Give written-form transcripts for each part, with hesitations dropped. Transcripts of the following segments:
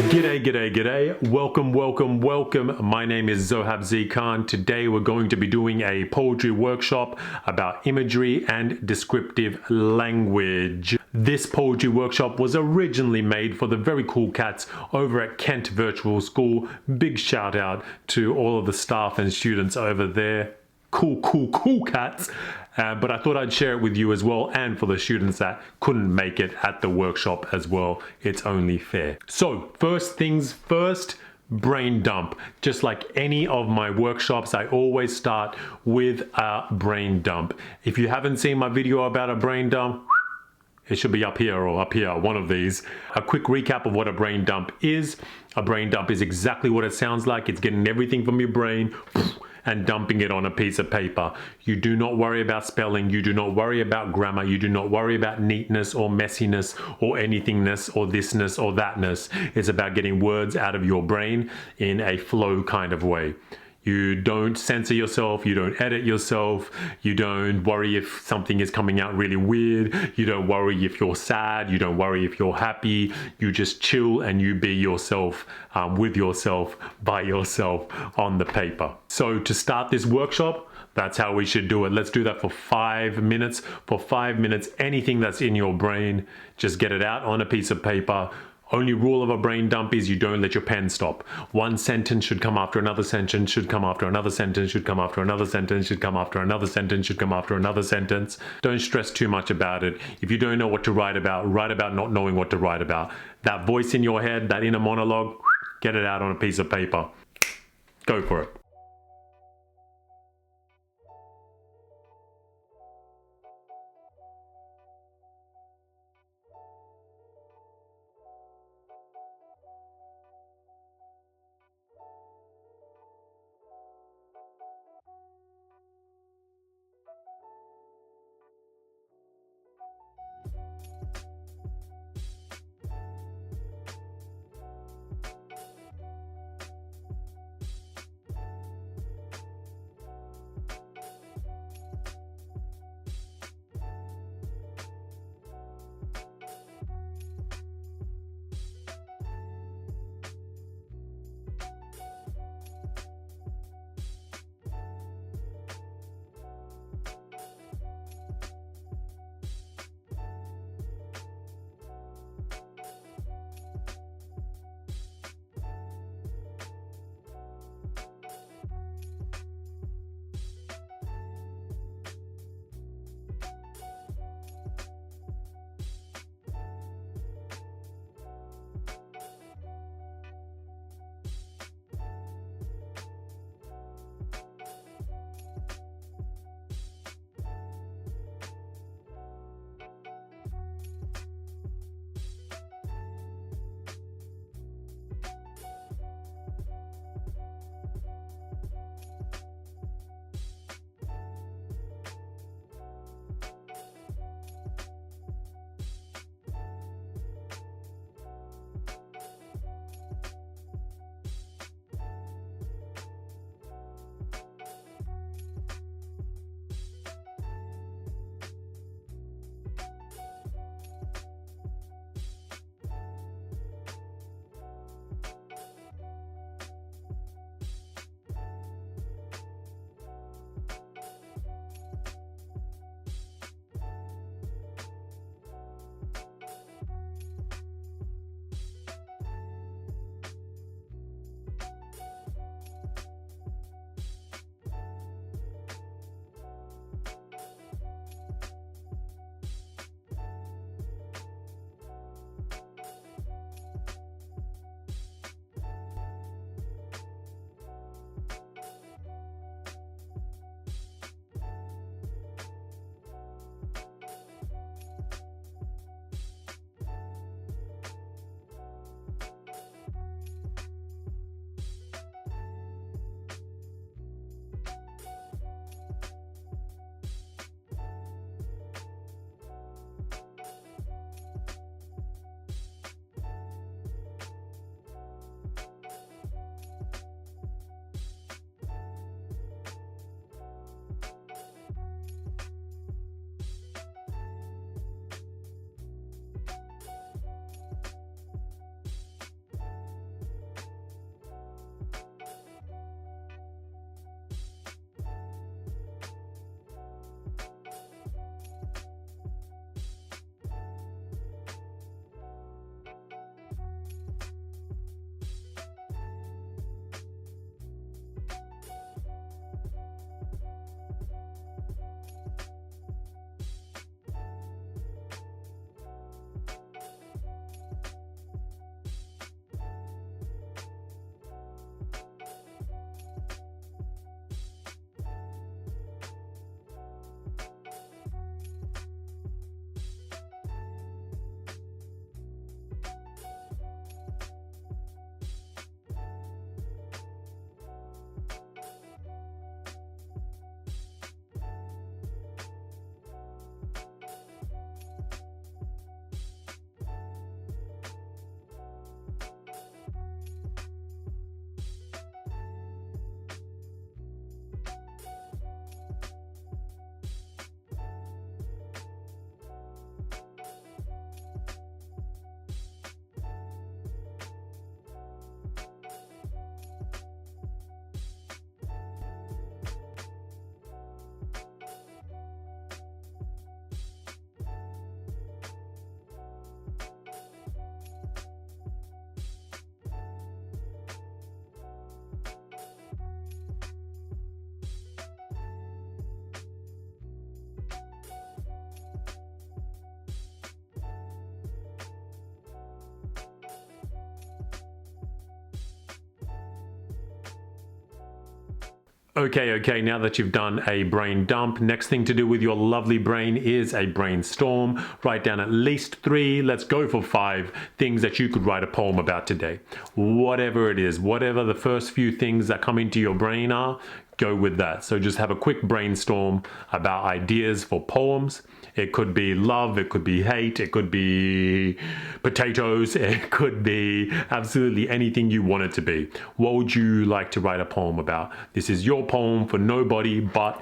G'day. Welcome. My name is Zohab Khan. Today we're going to be doing a poetry workshop about imagery and descriptive language. This poetry workshop was originally made for the very cool cats over at Kent Virtual School. Big shout out to all of the staff and students over there. Cool cats. But I thought I'd share it with you as well, and for the students that couldn't make it at the workshop as well. It's only fair. So first things first, brain dump. Just like any of my workshops, I always start with a brain dump. If you haven't seen my video about a brain dump, it should be up here or up here, one of these. A quick recap of what a brain dump is. A brain dump is exactly what it sounds like. It's getting everything from your brain and dumping it on a piece of paper. You do not worry about spelling, you do not worry about grammar, you do not worry about neatness or messiness or anythingness or thisness or thatness. It's about getting words out of your brain in a flow kind of way. You don't censor yourself, you don't edit yourself, you don't worry if something is coming out really weird, you don't worry if you're sad, you don't worry if you're happy, you just chill and you be yourself, with yourself, by yourself on the paper. So to start this workshop, that's how we should do it. Let's do that for 5 minutes. For 5 minutes, anything that's in your brain, just get it out on a piece of paper. Only rule of a brain dump is you don't let your pen stop. One sentence should come after another sentence, should come after another sentence, should come after another sentence, should come after another sentence, should come after another sentence. Don't stress too much about it. If you don't know what to write about not knowing what to write about. That voice in your head, that inner monologue, get it out on a piece of paper. Go for it. Okay, now that you've done a brain dump, next thing to do with your lovely brain is a brainstorm. Write down at least 3, let's go for 5 things that you could write a poem about today. Whatever it is, whatever the first few things that come into your brain are, go with that. So just have a quick brainstorm about ideas for poems. It could be love, it could be hate, it could be potatoes, it could be absolutely anything you want it to be. What would you like to write a poem about? This is your poem for nobody but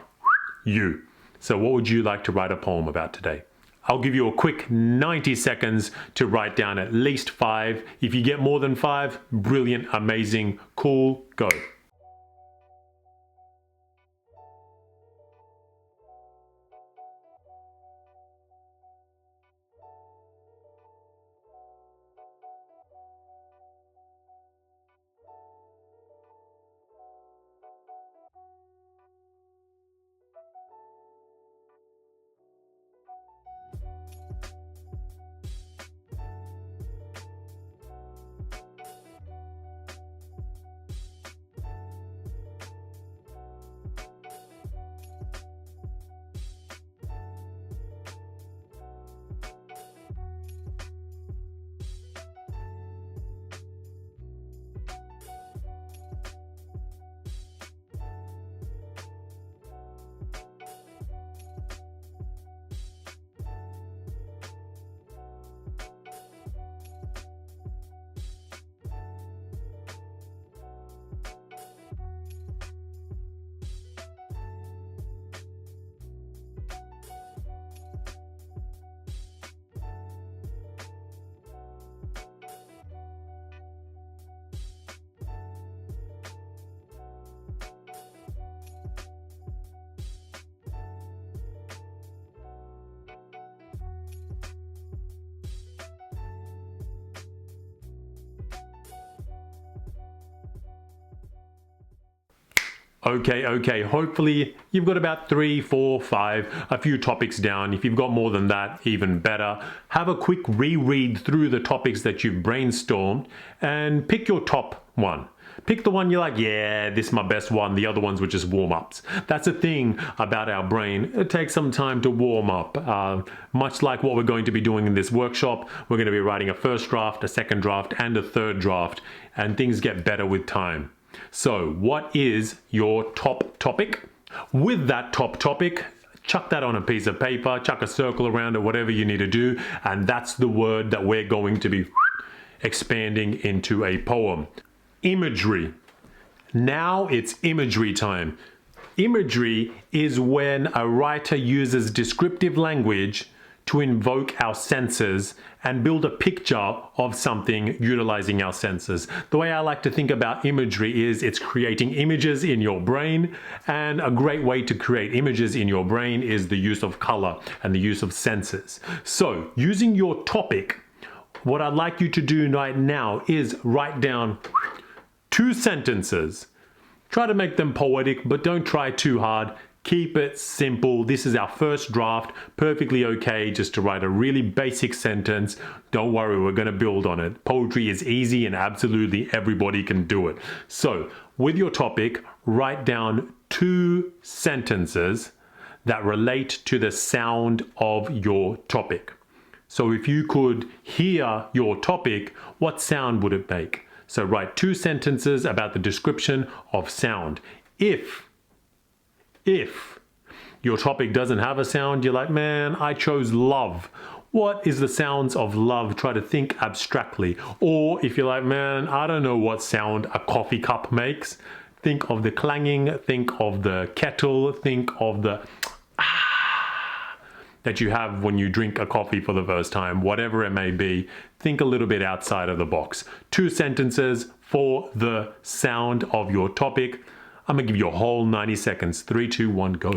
you. So what would you like to write a poem about today? I'll give you a quick 90 seconds to write down at least 5. If you get more than 5, brilliant, amazing, cool, go. Okay. Hopefully you've got about 3, 4, 5, a few topics down. If you've got more than that, even better. Have a quick reread through the topics that you've brainstormed and pick your top one. Pick the one you're like, yeah, this is my best one. The other ones were just warm-ups. That's the thing about our brain. It takes some time to warm up. Much like what we're going to be doing in this workshop, we're going to be writing a first draft, a second draft, and a third draft, and things get better with time. So, what is your top topic? With that top topic, chuck that on a piece of paper, chuck a circle around it, whatever you need to do, and that's the word that we're going to be expanding into a poem. Imagery. Now it's imagery time. Imagery is when a writer uses descriptive language to invoke our senses and build a picture of something utilizing our senses. The way I like to think about imagery is it's creating images in your brain, and a great way to create images in your brain is the use of color and the use of senses. So, using your topic, what I'd like you to do right now is write down 2 sentences. Try to make them poetic, but don't try too hard. Keep it simple. This is our first draft. Perfectly okay just to write a really basic sentence. Don't worry, we're going to build on it. Poetry is easy and absolutely everybody can do it. So, with your topic, write down 2 sentences that relate to the sound of your topic. So if you could hear your topic, what sound would it make? So write 2 sentences about the description of sound. If your topic doesn't have a sound, you're like, man, I chose love. What is the sounds of love? Try to think abstractly. Or if you're like, man, I don't know what sound a coffee cup makes. Think of the clanging, think of the kettle, think of the that you have when you drink a coffee for the first time, whatever it may be. Think a little bit outside of the box. 2 sentences for the sound of your topic. I'm gonna give you a whole 90 seconds. 3, 2, 1, go.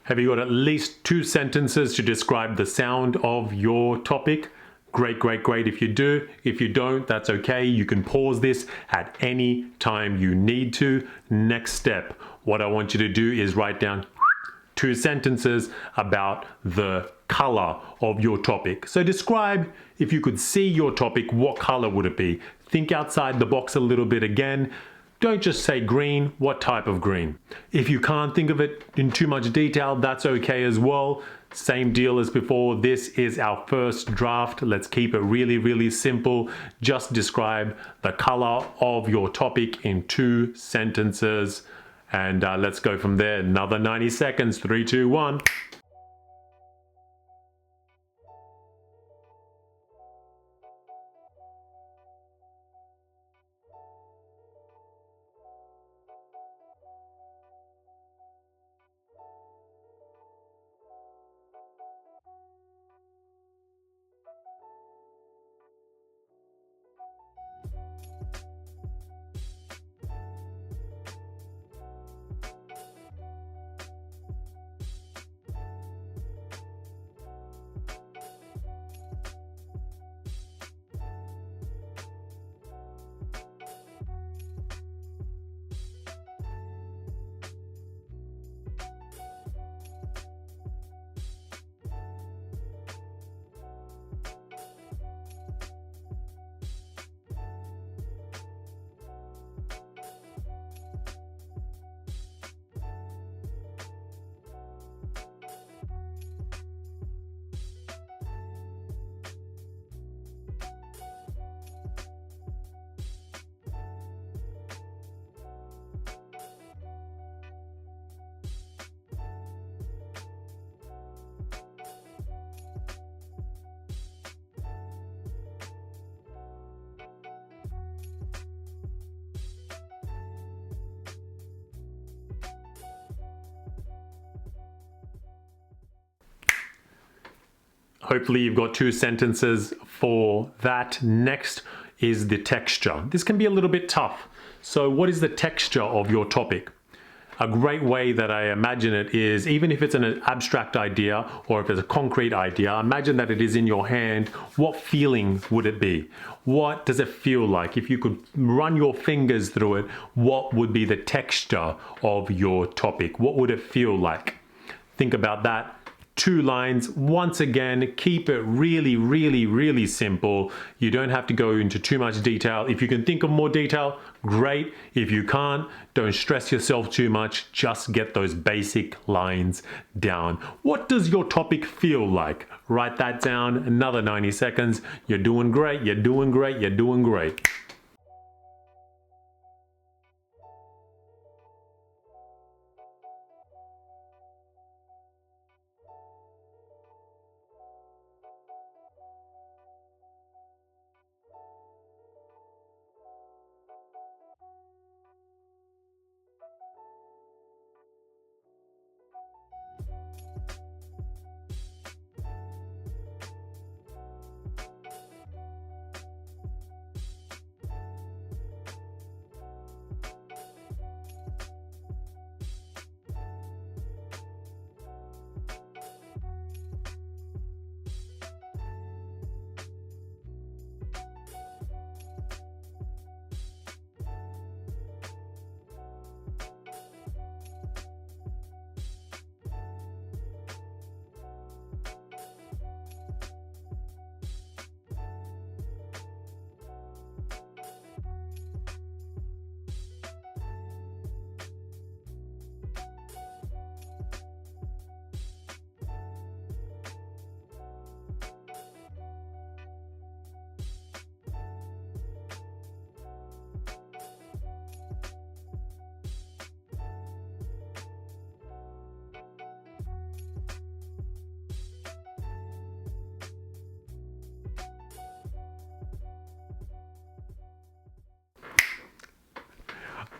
Have you got at least 2 sentences to describe the sound of your topic? Great, great, great if you do. If you don't, that's okay. You can pause this at any time you need to. Next step, what I want you to do is write down 2 sentences about the color of your topic. So describe, if you could see your topic, what color would it be? Think outside the box a little bit again. Don't just say green, what type of green? If you can't think of it in too much detail, that's okay as well. Same deal as before. This is our first draft. Let's keep it really, really simple. Just describe the color of your topic in 2 sentences. And let's go from there. Another 90 seconds. 3, 2, 1. Hopefully you've got 2 sentences for that. Next is the texture. This can be a little bit tough. So what is the texture of your topic? A great way that I imagine it is, even if it's an abstract idea or if it's a concrete idea, imagine that it is in your hand. What feeling would it be? What does it feel like? If you could run your fingers through it, what would be the texture of your topic? What would it feel like? Think about that. 2 lines. Once again, keep it really, really, really simple. You don't have to go into too much detail. If you can think of more detail, great. If you can't, don't stress yourself too much. Just get those basic lines down. What does your topic feel like? Write that down. Another 90 seconds. You're doing great. You're doing great. You're doing great.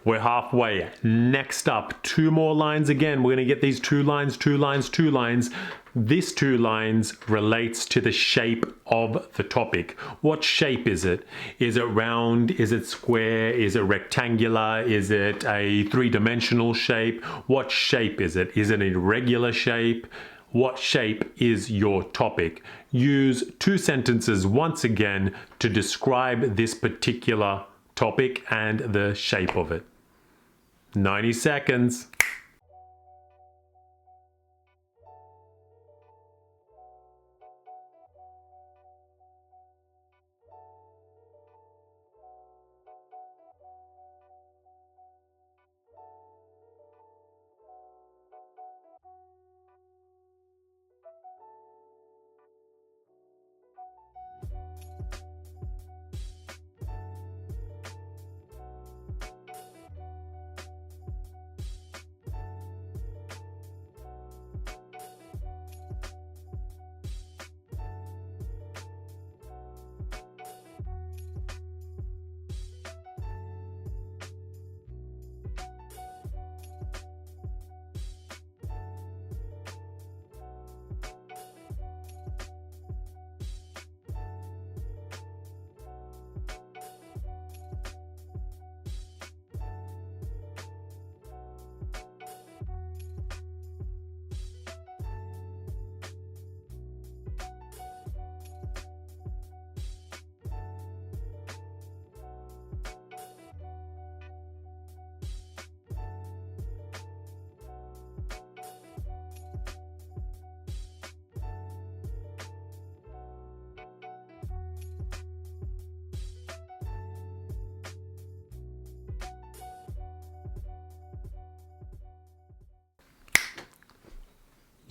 We're halfway. Next up, 2 more lines again. We're going to get these 2 lines, 2 lines, 2 lines. This 2 lines relates to the shape of the topic. What shape is it? Is it round? Is it square? Is it rectangular? Is it a 3-dimensional shape? What shape is it? Is it an irregular shape? What shape is your topic? Use 2 sentences once again to describe this particular topic and the shape of it. 90 seconds.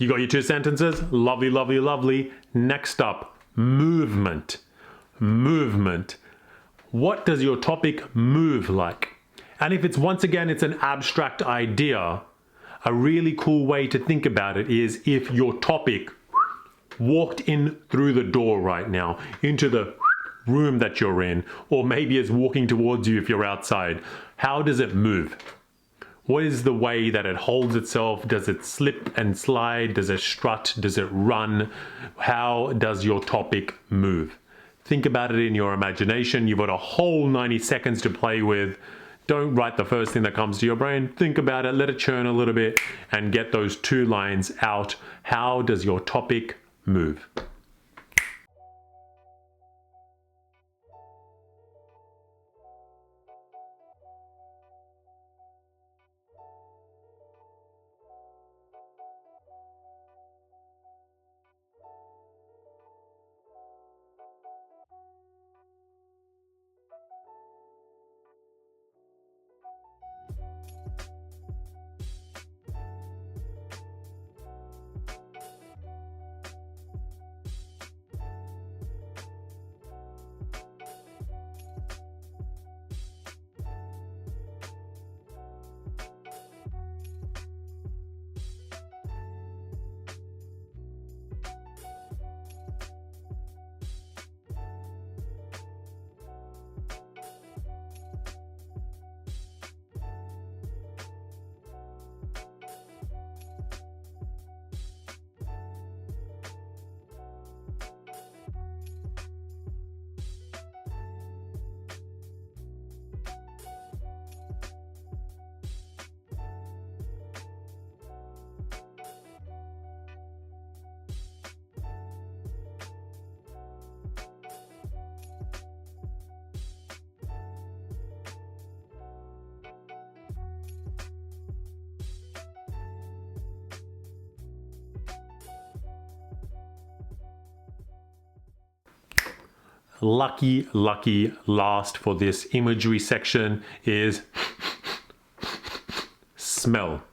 You got your 2 sentences? Lovely, lovely, lovely. Next up, movement. Movement. What does your topic move like? And if it's once again, it's an abstract idea, a really cool way to think about it is if your topic walked in through the door right now, into the room that you're in, or maybe is walking towards you if you're outside. How does it move? What is the way that it holds itself? Does it slip and slide? Does it strut? Does it run? How does your topic move? Think about it in your imagination. You've got a whole 90 seconds to play with. Don't write the first thing that comes to your brain. Think about it, let it churn a little bit, and get those 2 lines out. How does your topic move? Lucky last for this imagery section is smell.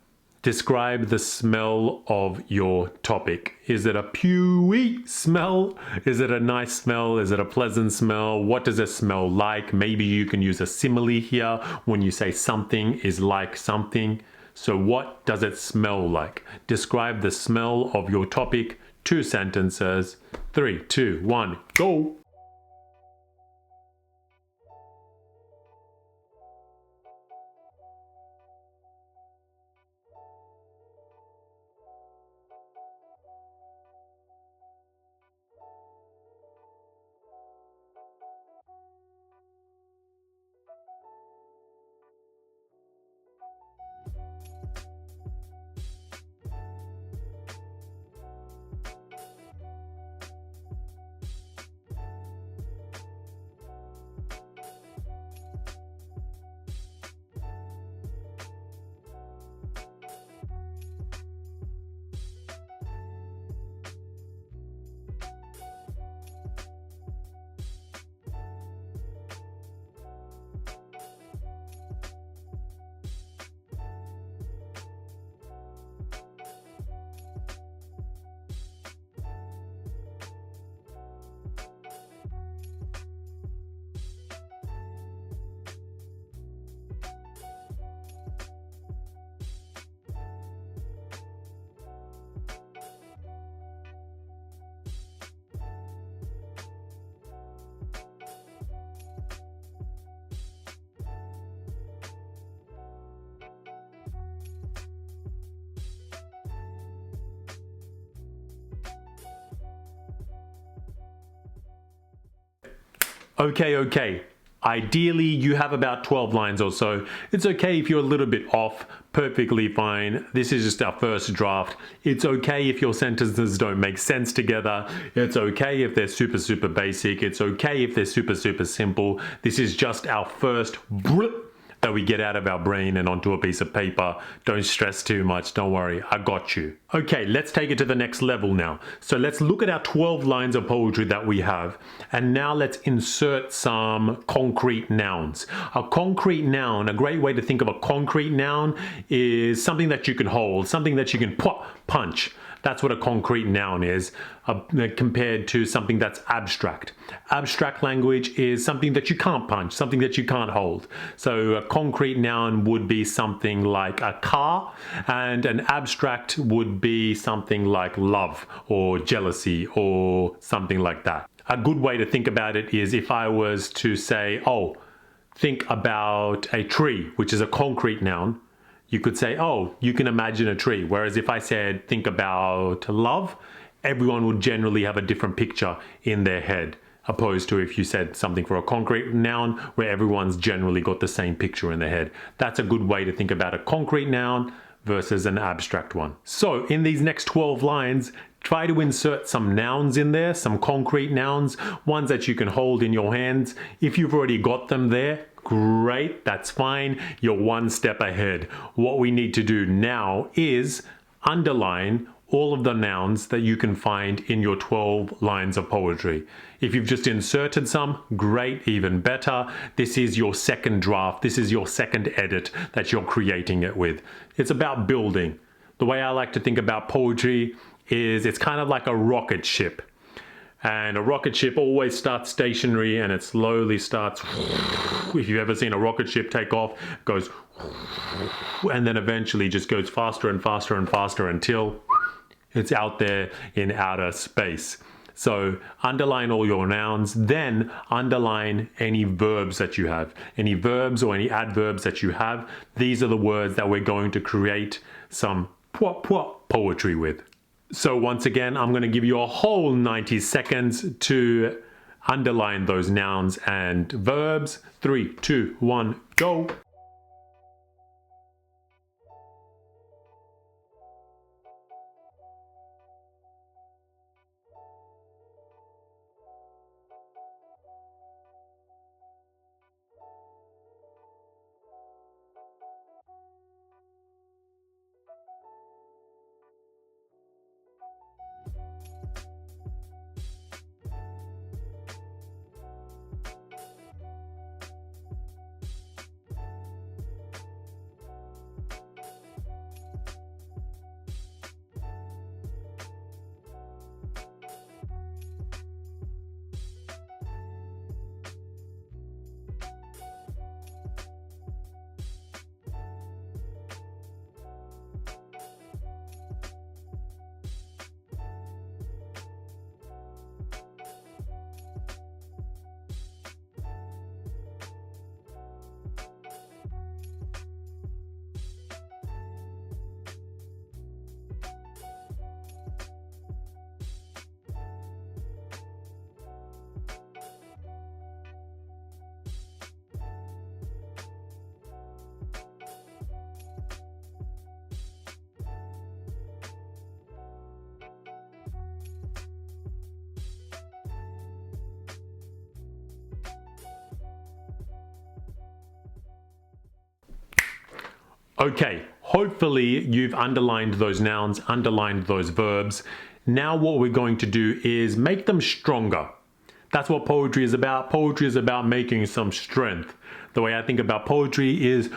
Describe the smell of your topic. Is it a pewy smell? Is it a nice smell? Is it a pleasant smell? What does it smell like? Maybe you can use a simile here when you say something is like something. So what does it smell like? Describe the smell of your topic. 2 sentences. 3, 2, 1, go! Okay. Ideally, you have about 12 lines or so. It's okay if you're a little bit off, perfectly fine. This is just our first draft. It's okay if your sentences don't make sense together. It's okay if they're super basic. It's okay if they're super simple. This is just our first that we get out of our brain and onto a piece of paper. Don't stress too much. Don't worry. I got you. Okay, let's take it to the next level now. So let's look at our 12 lines of poetry that we have. And now let's insert some concrete nouns. A concrete noun, a great way to think of a concrete noun is something that you can hold, something that you can punch. That's what a concrete noun is, compared to something that's abstract. Abstract language is something that you can't punch, something that you can't hold. So a concrete noun would be something like a car, and an abstract would be something like love or jealousy or something like that. A good way to think about it is if I was to say, think about a tree, which is a concrete noun. You could say, you can imagine a tree. Whereas if I said, think about love, everyone would generally have a different picture in their head, opposed to if you said something for a concrete noun where everyone's generally got the same picture in their head. That's a good way to think about a concrete noun versus an abstract one. So in these next 12 lines, try to insert some nouns in there, some concrete nouns, ones that you can hold in your hands. If you've already got them there, great, that's fine. You're one step ahead. What we need to do now is underline all of the nouns that you can find in your 12 lines of poetry. If you've just inserted some, great, even better. This is your second draft. This is your second edit that you're creating it with. It's about building. The way I like to think about poetry is it's kind of like a rocket ship. And a rocket ship always starts stationary and it slowly starts. If you've ever seen a rocket ship take off, it goes and then eventually just goes faster and faster and faster until it's out there in outer space. So underline all your nouns, then underline any verbs that you have. Any verbs or any adverbs that you have. These are the words that we're going to create some poetry with. So once again, I'm going to give you a whole 90 seconds to underline those nouns and verbs. 3, 2, 1, go. Okay, hopefully you've underlined those nouns, underlined those verbs. Now what we're going to do is make them stronger. That's what poetry is about. Poetry is about making some strength. The way I think about poetry is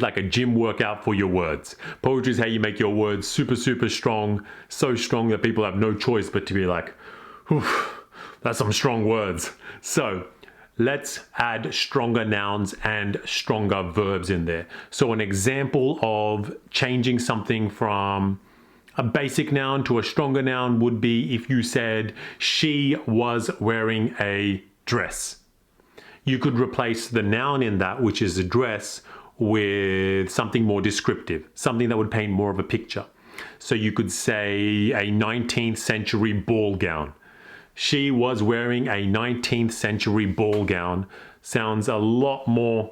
like a gym workout for your words. Poetry is how you make your words super strong, so strong that people have no choice but to be like, whew, that's some strong words. So let's add stronger nouns and stronger verbs in there. So an example of changing something from a basic noun to a stronger noun would be if you said, she was wearing a dress. You could replace the noun in that, which is a dress, with something more descriptive, something that would paint more of a picture. So you could say a 19th century ball gown. She was wearing a 19th century ball gown. Sounds a lot more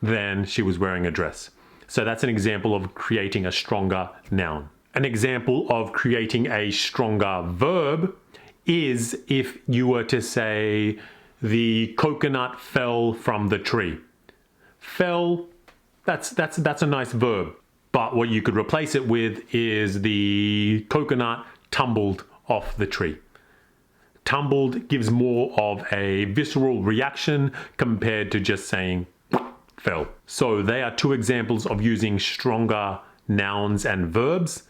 than she was wearing a dress. So that's an example of creating a stronger noun. An example of creating a stronger verb is if you were to say, the coconut fell from the tree. Fell, that's a nice verb. But what you could replace it with is the coconut tumbled off the tree. Tumbled gives more of a visceral reaction compared to just saying fell. So they are two examples of using stronger nouns and verbs.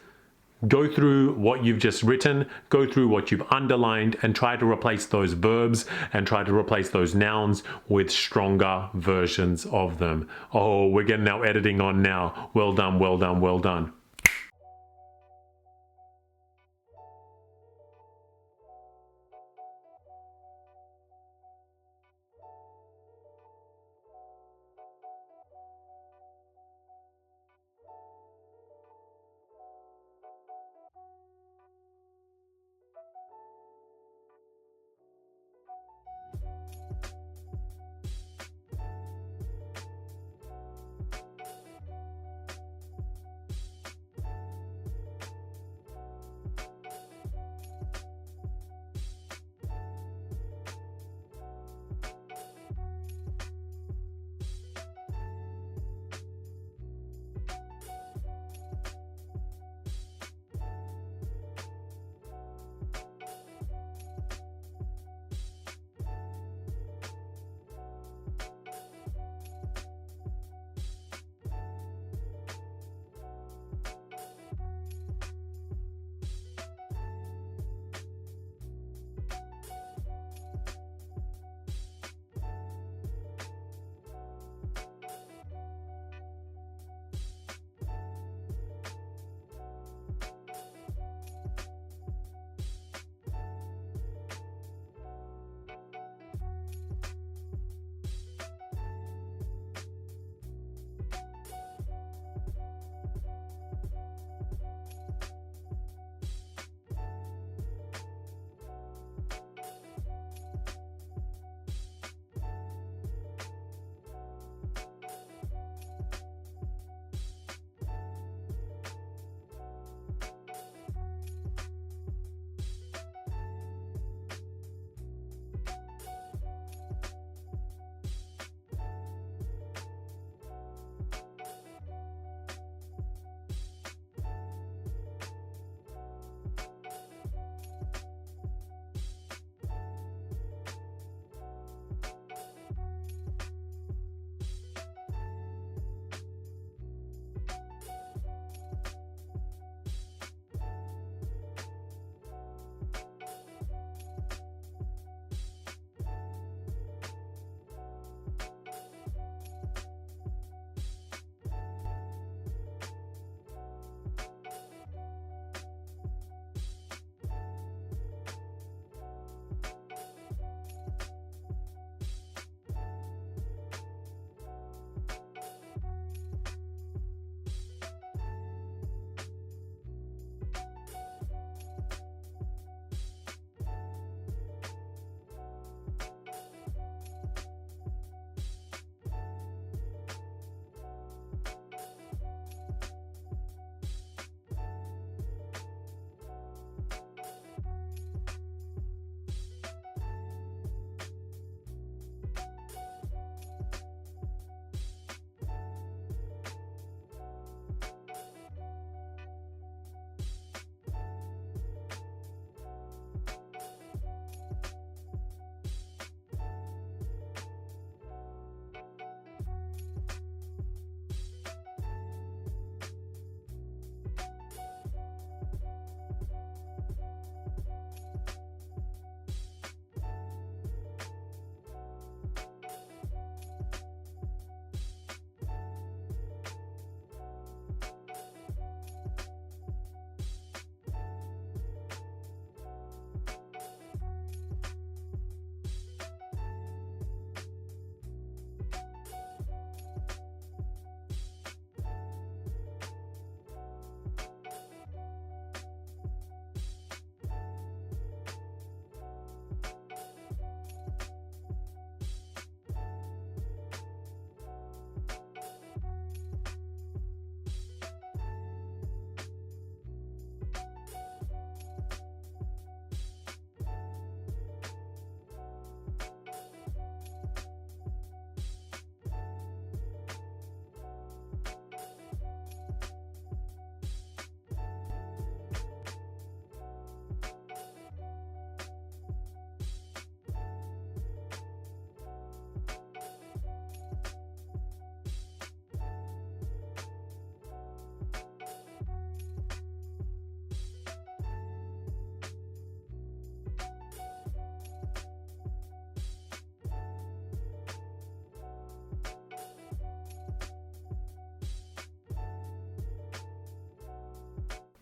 Go through what you've just written, go through what you've underlined, and try to replace those verbs and try to replace those nouns with stronger versions of them. Oh, we're getting our editing on now. Well done, well done, well done.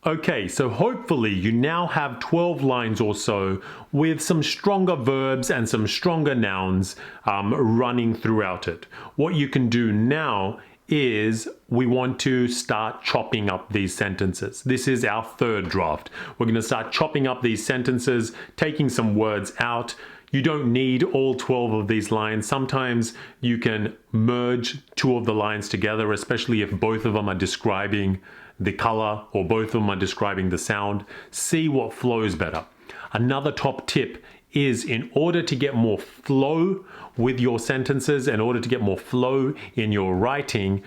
Okay, so hopefully you now have 12 lines or so with some stronger verbs and some stronger nouns running throughout it. What you can do now is we want to start chopping up these sentences. This is our third draft. We're going to start chopping up these sentences, taking some words out. You don't need all 12 of these lines. Sometimes you can merge two of the lines together, especially if both of them are describing the color or both of them are describing the sound. See what flows better. Another top tip is, in order to get more flow with your sentences, in order to get more flow in your writing,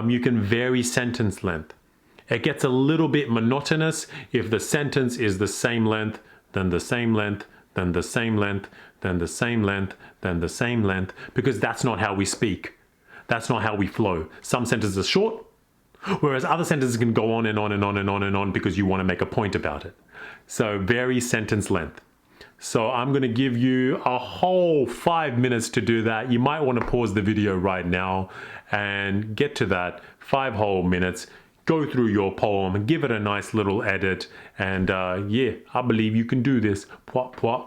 you can vary sentence length. It gets a little bit monotonous if the sentence is the same length, then the same length, then the same length, then the same length, then the same length, because that's not how we speak. That's not how we flow. Some sentences are short, whereas other sentences can go on and on and on and on and on because you want to make a point about it. So vary sentence length. So I'm going to give you a whole 5 minutes to do that. You might want to pause the video right now and get to that 5 whole minutes. Go through your poem, give it a nice little edit, and yeah, I believe you can do this. Pwah, pwah.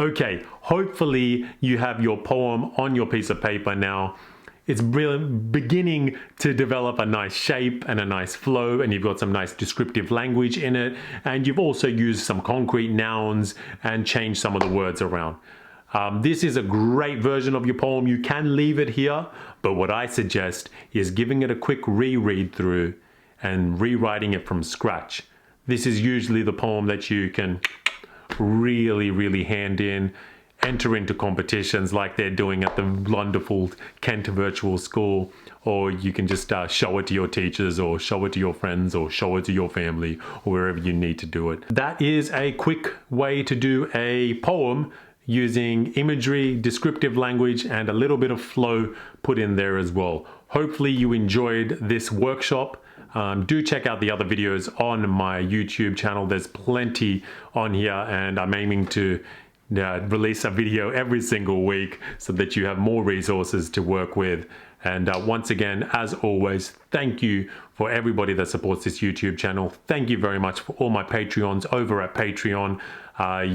Okay, hopefully you have your poem on your piece of paper now. It's really beginning to develop a nice shape and a nice flow, and you've got some nice descriptive language in it, and you've also used some concrete nouns and changed some of the words around. This is a great version of your poem. You can leave it here, but what I suggest is giving it a quick reread through and rewriting it from scratch. This is usually the poem that you can really hand in, enter into competitions like they're doing at the wonderful Kent Virtual School, or you can just show it to your teachers, or show it to your friends, or show it to your family, or wherever you need to do it. That is a quick way to do a poem using imagery, descriptive language, and a little bit of flow put in there as well. Hopefully you enjoyed this workshop. Do check out the other videos on my YouTube channel. There's plenty on here, and I'm aiming to release a video every single week so that you have more resources to work with. And once again, as always, thank you for everybody that supports this YouTube channel. Thank you very much for all my Patreons over at Patreon.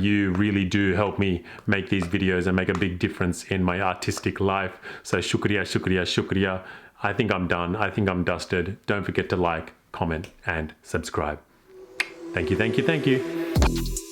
You really do help me make these videos and make a big difference in my artistic life. So shukriya, shukriya, shukriya. I think I'm done. I think I'm dusted. Don't forget to like, comment, and subscribe. Thank you, thank you, thank you.